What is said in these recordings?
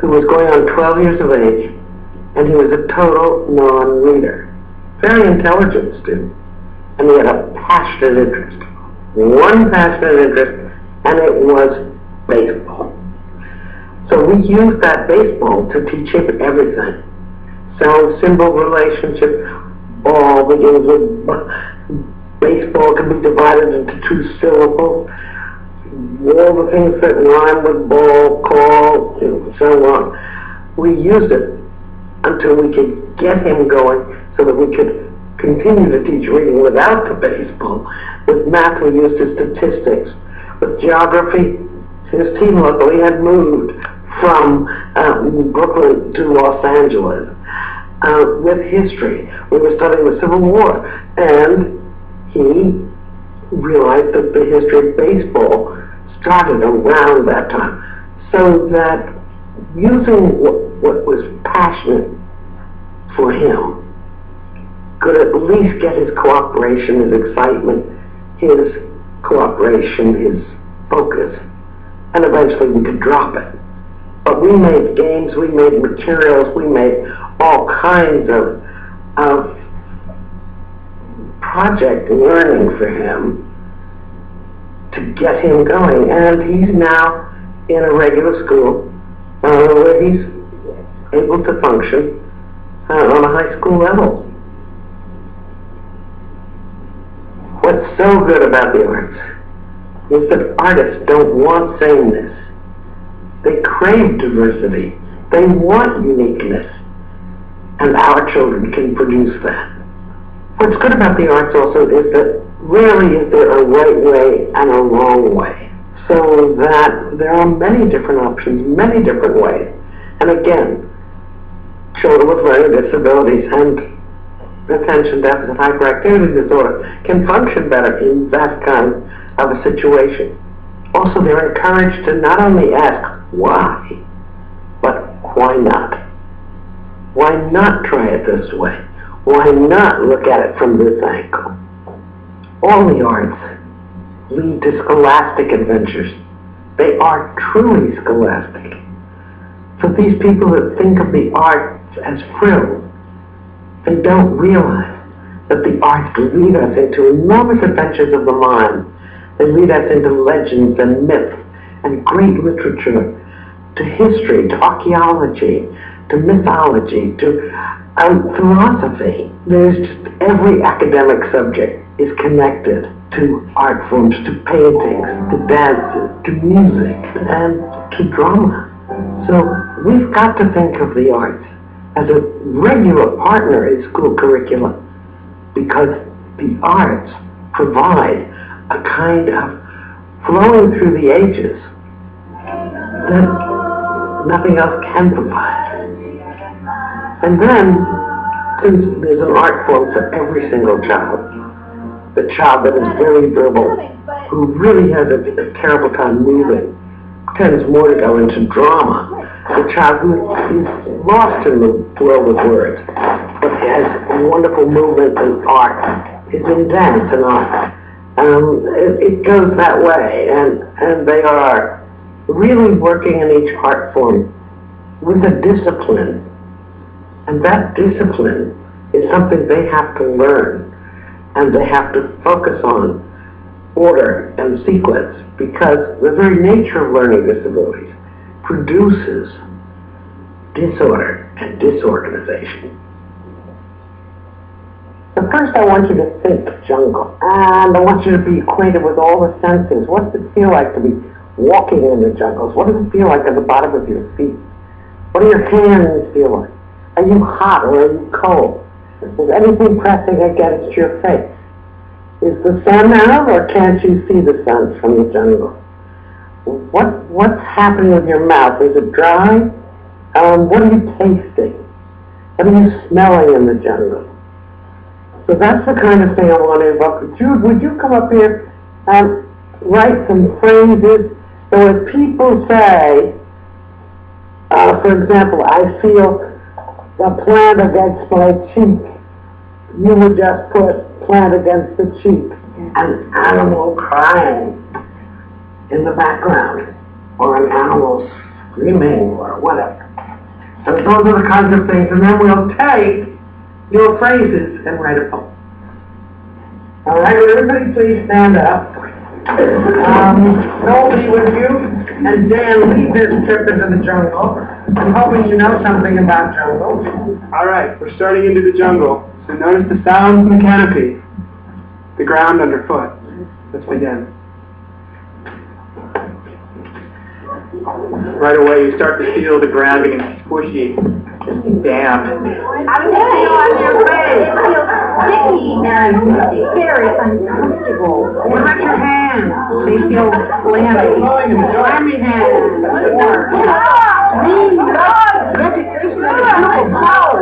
who was going on 12 years of age, and he was a total non-reader. Very intelligent student, and he had a passionate interest. One passionate interest, and it was baseball. So we used that baseball to teach him everything. Sound, symbol, relationship, all the games with baseball can be divided into 2 syllables. All the things that rhyme with ball, call, so on. We used it until we could get him going so that we could continue to teach reading without the baseball. With math, we used his statistics. With geography, his team luckily had moved from Brooklyn to Los Angeles. With history, we were studying the Civil War, and he realized that the history of baseball started around that time. So that using what was passionate for him could at least get his cooperation, his excitement, his cooperation, his focus, and eventually we could drop it. But we made games, we made materials, we made all kinds of project learning for him to get him going. And he's now in a regular school where he's able to function on a high school level. What's so good about the arts is that artists don't want sameness. They crave diversity. They want uniqueness. And our children can produce that. What's good about the arts also is that rarely is there a right way and a wrong way. So that there are many different options, many different ways. And again, children with learning disabilities and attention deficit hyperactivity disorder can function better in that kind of a situation. Also, they're encouraged to not only ask why, but why not? Why not try it this way? Why not look at it from this angle? All the arts lead to scholastic adventures. They are truly scholastic. For these people that think of the arts as frills, they don't realize that the arts lead us into enormous adventures of the mind. They lead us into legends and myths and great literature, to history, to archaeology, to mythology, to philosophy. There's just every academic subject is connected to art forms, to paintings, to dances, to music, and to drama. So we've got to think of the arts as a regular partner in school curricula, because the arts provide a kind of flowing through the ages that nothing else can provide. And then, since there's an art form for every single child, the child that is very verbal, who really has a terrible time moving, tends more to go into drama. The child who is lost in the world of words, but has wonderful movement and art, is in dance and art. It goes that way, and they are really working in each art form with a discipline. And that discipline is something they have to learn, and they have to focus on order and sequence, because the very nature of learning disabilities produces disorder and disorganization. So first I want you to think jungle, and I want you to be acquainted with all the senses. What does it feel like to be walking in the jungles? What does it feel like at the bottom of your feet? What do your hands feel like? Are you hot or are you cold? Is anything pressing against your face? Is the sun out, or can't you see the sun from the jungle? What's happening with your mouth? Is it dry? What are you tasting? What are you smelling in the jungle? So that's the kind of thing I want to evoke. Jude, would you come up here and write some phrases? So if people say, for example, I feel a plant against my cheek, you would just put plant against the cheek. An animal crying in the background, or an animal screaming or whatever. So those are the kinds of things, and then we'll take your phrases and write a poem. All right, will everybody please stand up? Nobody with you, and Dan, lead this trip into the jungle. I'm hoping you know something about jungle. All right, we're starting into the jungle. So notice the sounds in the canopy, the ground underfoot. Let's begin. Right away, you start to feel the ground getting squishy, damp. I can feel on your face. It feels sticky and very uncomfortable. What about your hands? They feel clammy. Clammy hands. Warm. Look, isn't that a beautiful flower?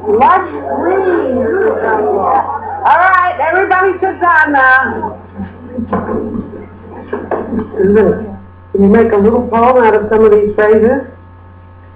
Lush green. All right, everybody sit down now. Can you make a little poem out of some of these phrases?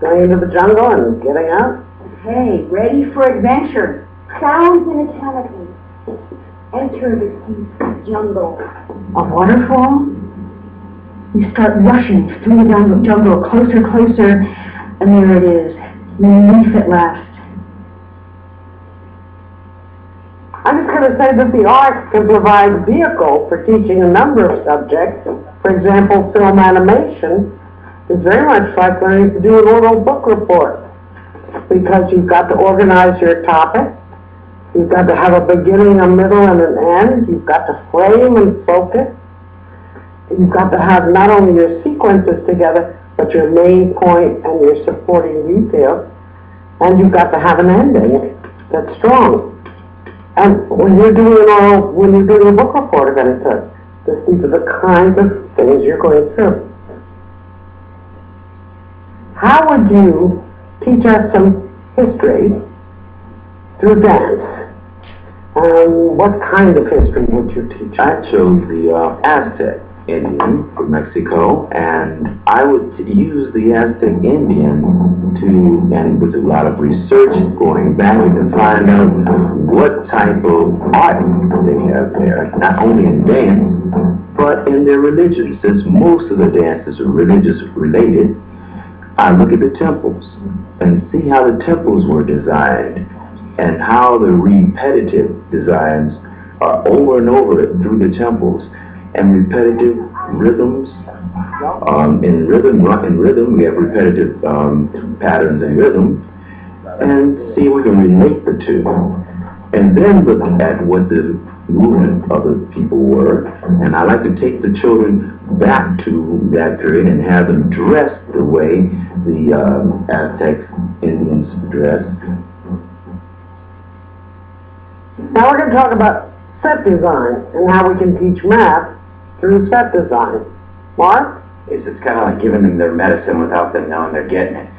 Going into the jungle and getting out? Okay, ready for adventure. Sounds in a canopy. Enter the deep jungle. A waterfall? You start rushing through the jungle, closer, closer, and there it is, relief at last. I'm just going to say that the arts can provide a vehicle for teaching a number of subjects. For example, film animation is very much like learning to do an oral book report, because you've got to organize your topic, you've got to have a beginning, a middle, and an end, you've got to frame and focus, you've got to have not only your sequences together, but your main point and your supporting details, and you've got to have an ending that's strong. And when you're doing a book report of any sort, these are the kinds of things you're going through. How would you teach us some history through dance? What kind of history would you teach? I chose the Aztec Indian from Mexico, and I would use the Aztec Indian and with a lot of research going back to find out what type of art they have there, not only in dance, but in their religion. Since most of the dances are religious related, I look at the temples and see how the temples were designed and how the repetitive designs are over and over through the temples, and repetitive rhythms. In rhythm we have repetitive patterns and rhythm, and see if we can relate the two. And then look at what the movement of the people were, and I like to take the children back to that period and have them dress the way the Aztec Indians dressed. Now we're going to talk about set design and how we can teach math through set design. Mark? It's kind of like giving them their medicine without them knowing they're getting it.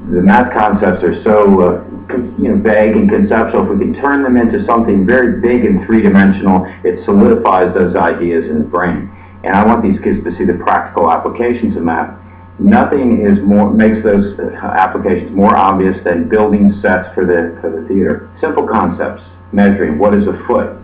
The math concepts are so vague and conceptual. If we can turn them into something very big and three-dimensional, it solidifies those ideas in the brain. And I want these kids to see the practical applications of math. Nothing makes those applications more obvious than building sets for the theater. Simple concepts: measuring. What is a foot?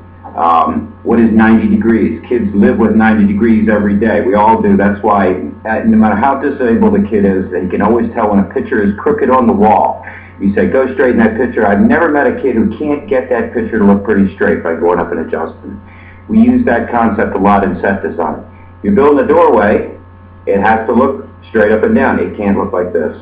What is 90 degrees? Kids live with 90 degrees every day. We all do. That's why, no matter how disabled the kid is, they can always tell when a picture is crooked on the wall. You say, go straighten that picture. I've never met a kid who can't get that picture to look pretty straight by going up and adjusting. We use that concept a lot in set design. You're building a doorway, it has to look straight up and down. It can't look like this,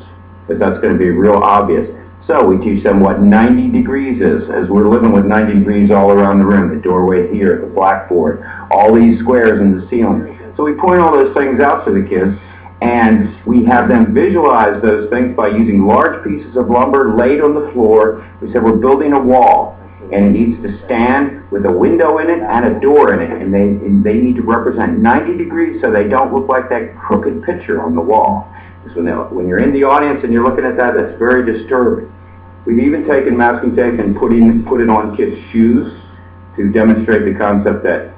because that's going to be real obvious. So we teach them what 90 degrees is, as we're living with 90 degrees all around the room, the doorway here, the blackboard, all these squares in the ceiling. So we point all those things out to the kids, and we have them visualize those things by using large pieces of lumber laid on the floor. We said we're building a wall, and it needs to stand with a window in it and a door in it, and they need to represent 90 degrees so they don't look like that crooked picture on the wall. Because when you're in the audience and you're looking at that, that's very disturbing. We've even taken masking tape and put it on kids' shoes to demonstrate the concept that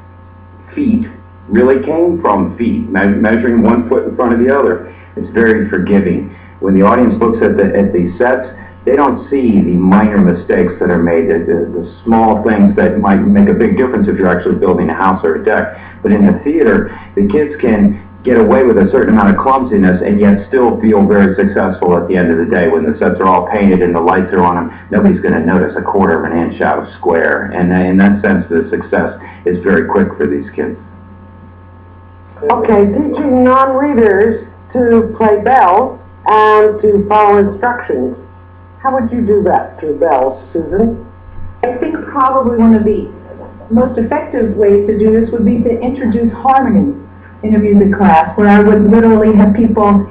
feet really came from feet, measuring 1 foot in front of the other. It's very forgiving. When the audience looks at the sets, they don't see the minor mistakes that are made, the small things that might make a big difference if you're actually building a house or a deck. But in the theater, the kids can get away with a certain amount of clumsiness and yet still feel very successful at the end of the day. When the sets are all painted and the lights are on them, nobody's going to notice a quarter of an inch out of square. And in that sense, the success is very quick for these kids. Okay, teaching non-readers to play bells and to follow instructions. How would you do that through bells, Susan? I think probably one of the most effective ways to do this would be to introduce harmony in a music class, where I would literally have people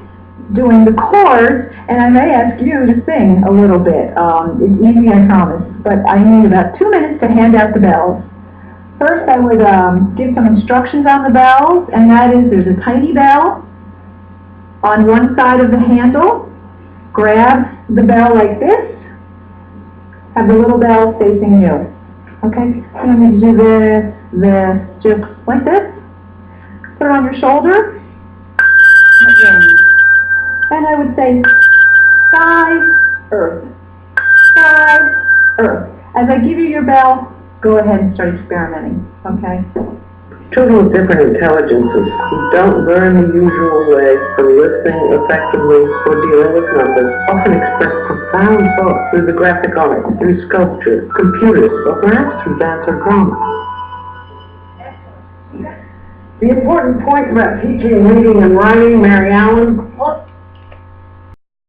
doing the chords, and I may ask you to sing a little bit. It's easy, I promise, but I need about 2 minutes to hand out the bells. First, I would give some instructions on the bells, and that is there's a tiny bell on one side of the handle. Grab the bell like this. Have the little bell facing you. Okay? So I'm going to do this, just like this. Put it on your shoulder. And I would say, sky, earth. Sky, earth. As I give you your bell, go ahead and start experimenting. Okay? Children with different intelligences who don't learn the usual way from listening effectively or dealing with numbers often express profound thought through the graphic arts, through sculpture, computers, or perhaps through dance or drama. The important point about teaching reading and writing, Mary Ellen,